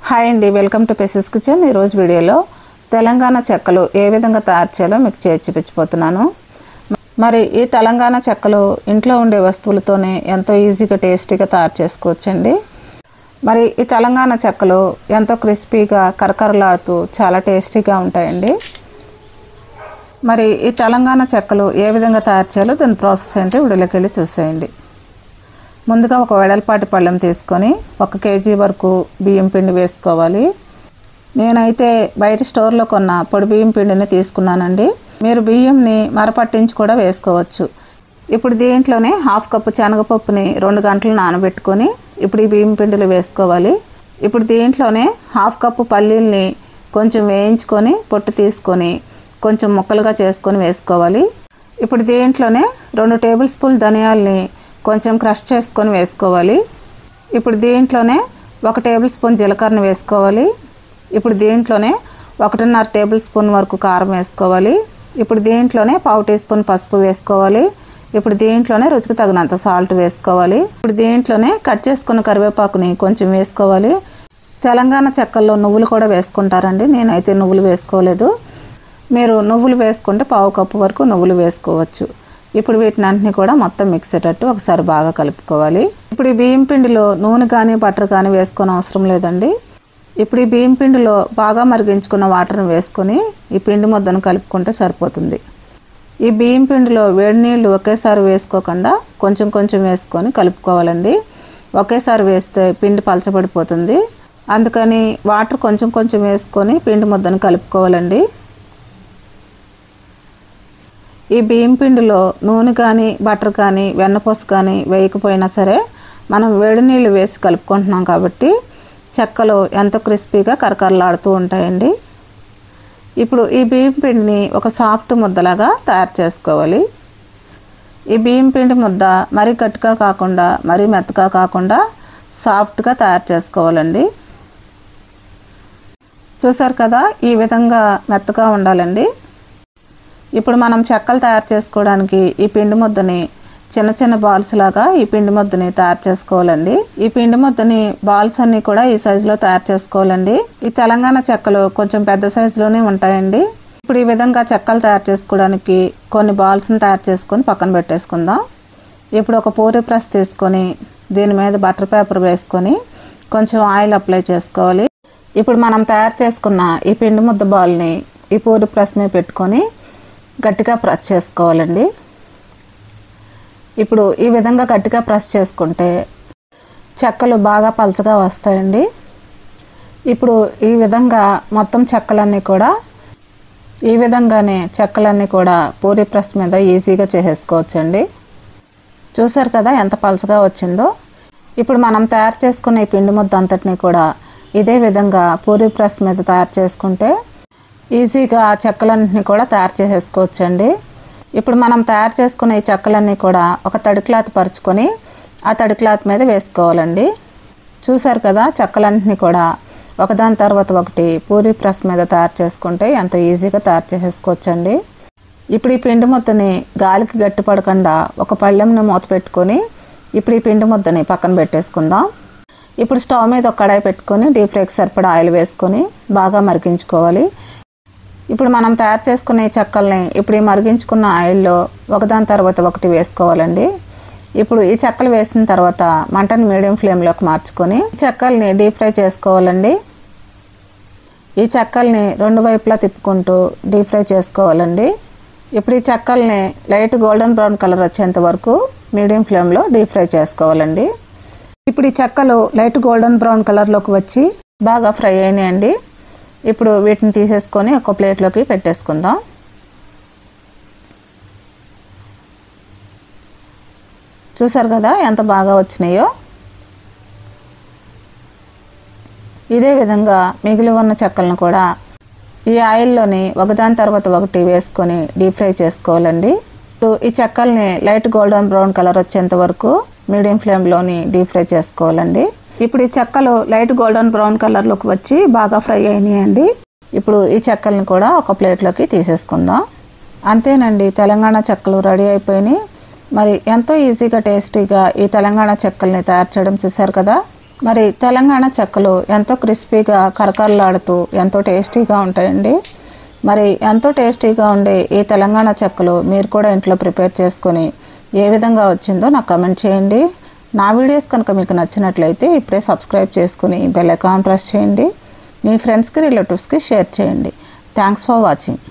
Hi అండి, welcome to పెసెస్ kitchen. ఈరోజు వీడియోలో తెలంగాణ చెక్కలు ఏ విధంగా తయారు చేయాలో మీకు చూపించబోతున్నాను. మరి ఈ తెలంగాణ చెక్కలు ఇంట్లో ఉండే వస్తువులతోనే ఎంతో ఈజీగా టేస్టీగా తయారు చేసుకోవచ్చండి. మరి ఈ తెలంగాణ చెక్కలు ఎంతో క్రిస్పీగా కరకరలాడుతూ చాలా టేస్టీగా ఉంటాయండి. మరి ఈ తెలంగాణ చెక్కలు ఏ విధంగా తయారు చేయాలో దాని ప్రాసెస్ ఏంటి వీడియోలోకి వెళ్ళి చూసేయండి. ముందుగా ఒక వెడల్పాటి పళ్ళెం తీసుకొని 1 కేజీ వరకు బియ్యం పిండి వేసుకోవాలి. నేనైతే బయట స్టోర్లో కొన్న పొడి బియ్యం పిండిని తీసుకున్నానండి. మీరు బియ్యంని మరపట్టించి కూడా వేసుకోవచ్చు. ఇప్పుడు దీంట్లోనే 1/2 కప్పు శనగపప్పుని 2 గంటలు నానబెట్టుకొని ఇప్పుడు ఈ బియ్యం పిండిలో వేసుకోవాలి. ఇప్పుడు దీంట్లోనే 1/2 కప్పు పల్లీల్ని కొంచెం వేయించుకొని పొట్టు తీసుకొని కొంచెం ముక్కలుగా చేసుకొని వేసుకోవాలి. ఇప్పుడు దీంట్లోనే 2 టేబుల్ స్పూన్ ధనియాల్ని కొంచెం క్రష్ చేసుకొని వేసుకోవాలి. ఇప్పుడు దీంట్లోనే 1 టేబుల్ స్పూన్ జీలకర్రను వేసుకోవాలి. ఇప్పుడు దీంట్లోనే 1.5 టేబుల్ స్పూన్ వరకు కారం వేసుకోవాలి. ఇప్పుడు దీంట్లోనే 1/2 టీ స్పూన్ పసుపు వేసుకోవాలి. ఇప్పుడు దీంట్లోనే రుచికి తగినంత సాల్ట్ వేసుకోవాలి. ఇప్పుడు దీంట్లోనే కట్ చేసుకున్న కరివేపాకుని కొంచెం వేసుకోవాలి. తెలంగాణ చెక్కల్లో నువ్వులు కూడా వేసుకుంటారండి. నేనైతే నువ్వులు వేసుకోలేదు. మీరు నువ్వులు వేసుకుంటే 1/2 కప్పు వరకు నువ్వులు వేసుకోవచ్చు. ఇప్పుడు వీటిని కూడా మొత్తం మిక్స్ అయ్యేటట్టు ఒకసారి బాగా కలుపుకోవాలి. ఇప్పుడు ఈ బియ్యం పిండిలో నూనె కానీ బటర్ కానీ వేసుకొని అవసరం లేదండి. ఇప్పుడు ఈ బియ్యం పిండిలో బాగా మరిగించుకున్న వాటర్ని వేసుకొని ఈ పిండి ముద్దను కలుపుకుంటే సరిపోతుంది. ఈ బియ్యం పిండిలో వేడి నీళ్ళు ఒకేసారి వేసుకోకుండా కొంచెం కొంచెం వేసుకొని కలుపుకోవాలండి. ఒకేసారి వేస్తే పిండి పలచబడిపోతుంది. అందుకని వాటర్ కొంచెం కొంచెం వేసుకొని పిండి ముద్దను కలుపుకోవాలండి. ఈ బియ్యం పిండిలో నూనె కానీ బటర్ కానీ వెన్నపూస కానీ వేయకపోయినా సరే మనం వేడి నీళ్ళు వేసి కలుపుకుంటున్నాం కాబట్టి చెక్కలు ఎంతో క్రిస్పీగా కరకరలాడుతూ ఉంటాయండి. ఇప్పుడు ఈ బియ్యం పిండిని ఒక సాఫ్ట్ ముద్దలాగా తయారు చేసుకోవాలి. ఈ బియ్యం పిండి ముద్ద మరీ గట్టిగా కాకుండా మరీ మెత్తగా కాకుండా సాఫ్ట్గా తయారు చేసుకోవాలండి. చూసారు కదా, ఈ విధంగా మెత్తగా ఉండాలండి. ఇప్పుడు మనం చెక్కలు తయారు చేసుకోవడానికి ఈ పిండి ముద్దని చిన్న చిన్న బాల్స్ లాగా ఈ పిండి ముద్దని తయారు చేసుకోవాలండి. ఈ పిండి ముద్దని బాల్స్ అన్నీ కూడా ఈ సైజులో తయారు చేసుకోవాలండి. ఈ తెలంగాణ చెక్కలు కొంచెం పెద్ద సైజులోనే ఉంటాయండి. ఇప్పుడు ఈ విధంగా చెక్కలు తయారు చేసుకోవడానికి కొన్ని బాల్స్ని తయారు చేసుకొని పక్కన పెట్టేసుకుందాం. ఇప్పుడు ఒక పూరీ ప్రెస్ తీసుకొని దీని మీద బటర్ పేపర్ వేసుకొని కొంచెం ఆయిల్ అప్లై చేసుకోవాలి. ఇప్పుడు మనం తయారు చేసుకున్న ఈ పిండి ముద్ద బాల్ని ఈ పూరీ ప్రెస్ మీద పెట్టుకొని గట్టిగా ప్రెస్ చేసుకోవాలండి. ఇప్పుడు ఈ విధంగా గట్టిగా ప్రెస్ చేసుకుంటే చెక్కలు బాగా పలచగా వస్తాయండి. ఇప్పుడు ఈ విధంగా మొత్తం చెక్కలన్నీ కూడా ఈ విధంగానే చెక్కలన్నీ కూడా పూరీ ప్రెస్ మీద ఈజీగా చేసేసుకోవచ్చండి. చూసారు కదా ఎంత పలచగా వచ్చిందో. ఇప్పుడు మనం తయారు చేసుకున్న ఈ పిండి ముద్ద అంతటిని కూడా ఇదే విధంగా పూరీ ప్రెస్ మీద తయారు చేసుకుంటే ఈజీగా చెక్కలన్నీ కూడా తయారు చేసేసుకోవచ్చండి. ఇప్పుడు మనం తయారు చేసుకున్న ఈ చెక్కలన్నీ కూడా ఒక తడి క్లాత్ పరుచుకొని ఆ తడి క్లాత్ మీద వేసుకోవాలండి. చూసారు కదా, చెక్కలన్నీ కూడా ఒకదాని తర్వాత ఒకటి పూరీ ప్రెస్ మీద తయారు చేసుకుంటే ఎంతో ఈజీగా తయారు చేసేసుకోవచ్చండి. ఇప్పుడు ఈ పిండి ముద్దని గాలికి గట్టి పడకుండా ఒక పళ్ళెంని మూత పెట్టుకొని ఇప్పుడు ఈ పిండి ముద్దని పక్కన పెట్టేసుకుందాం. ఇప్పుడు స్టవ్ మీద ఒక కడాయి పెట్టుకొని డీప్ ఫ్రైకి సరిపడా ఆయిల్ వేసుకొని బాగా మరిగించుకోవాలి. ఇప్పుడు మనం తయారు చేసుకునే చెక్కల్ని ఇప్పుడు ఈ మరిగించుకున్న ఆయిల్లో ఒకదాని తర్వాత ఒకటి వేసుకోవాలండి. ఇప్పుడు ఈ చెక్కలు వేసిన తర్వాత మంటని మీడియం ఫ్లేమ్లోకి మార్చుకొని చెక్కల్ని డీప్ ఫ్రై చేసుకోవాలండి. ఈ చెక్కల్ని 2 వైపులా తిప్పుకుంటూ డీప్ ఫ్రై చేసుకోవాలండి. ఇప్పుడు ఈ చెక్కల్ని లైట్ గోల్డెన్ బ్రౌన్ కలర్ వచ్చేంత వరకు మీడియం ఫ్లేమ్లో డీప్ ఫ్రై చేసుకోవాలండి. ఇప్పుడు ఈ చెక్కలు లైట్ గోల్డెన్ బ్రౌన్ కలర్లోకి వచ్చి బాగా ఫ్రై అయినాయండి. ఇప్పుడు వీటిని తీసేసుకొని ఒక ప్లేట్లోకి పెట్టేసుకుందాం. చూసారు కదా ఎంత బాగా వచ్చినాయో. ఇదే విధంగా మిగిలి ఉన్న చెక్కలను కూడా ఈ ఆయిల్లోని ఒకదాని తర్వాత ఒకటి వేసుకొని డీప్ ఫ్రై చేసుకోవాలండి. ఇప్పుడు ఈ చెక్కల్ని లైట్ గోల్డెన్ బ్రౌన్ కలర్ వచ్చేంత వరకు మీడియం ఫ్లేమ్లోని డీప్ ఫ్రై చేసుకోవాలండి. ఇప్పుడు ఈ చెక్కలు లైట్ గోల్డెన్ బ్రౌన్ కలర్లోకి వచ్చి బాగా ఫ్రై అయినాయండి. ఇప్పుడు ఈ చెక్కల్ని కూడా ఒక ప్లేట్లోకి తీసేసుకుందాం. అంతేనండి, తెలంగాణ చెక్కలు రెడీ అయిపోయినాయి. మరి ఎంతో ఈజీగా టేస్టీగా ఈ తెలంగాణ చెక్కల్ని తయారు చేయడం చూసారు కదా. మరి తెలంగాణ చెక్కలు ఎంతో క్రిస్పీగా కరకరలాడుతూ ఎంతో టేస్టీగా ఉంటాయండి. మరి ఎంతో టేస్టీగా ఉండే ఈ తెలంగాణ చెక్కలు మీరు కూడా ఇంట్లో ప్రిపేర్ చేసుకొని ఏ విధంగా వచ్చిందో నాకు కమెంట్ చేయండి. నా వీడియోస్ కనుక మీకు నచ్చినట్లయితే ఇప్పుడే సబ్స్క్రైబ్ చేసుకుని బెల్ ఐకాన్ ప్రెస్ చేయండి. మీ ఫ్రెండ్స్కి రిలేటివ్స్కి షేర్ చేయండి. Thanks for watching.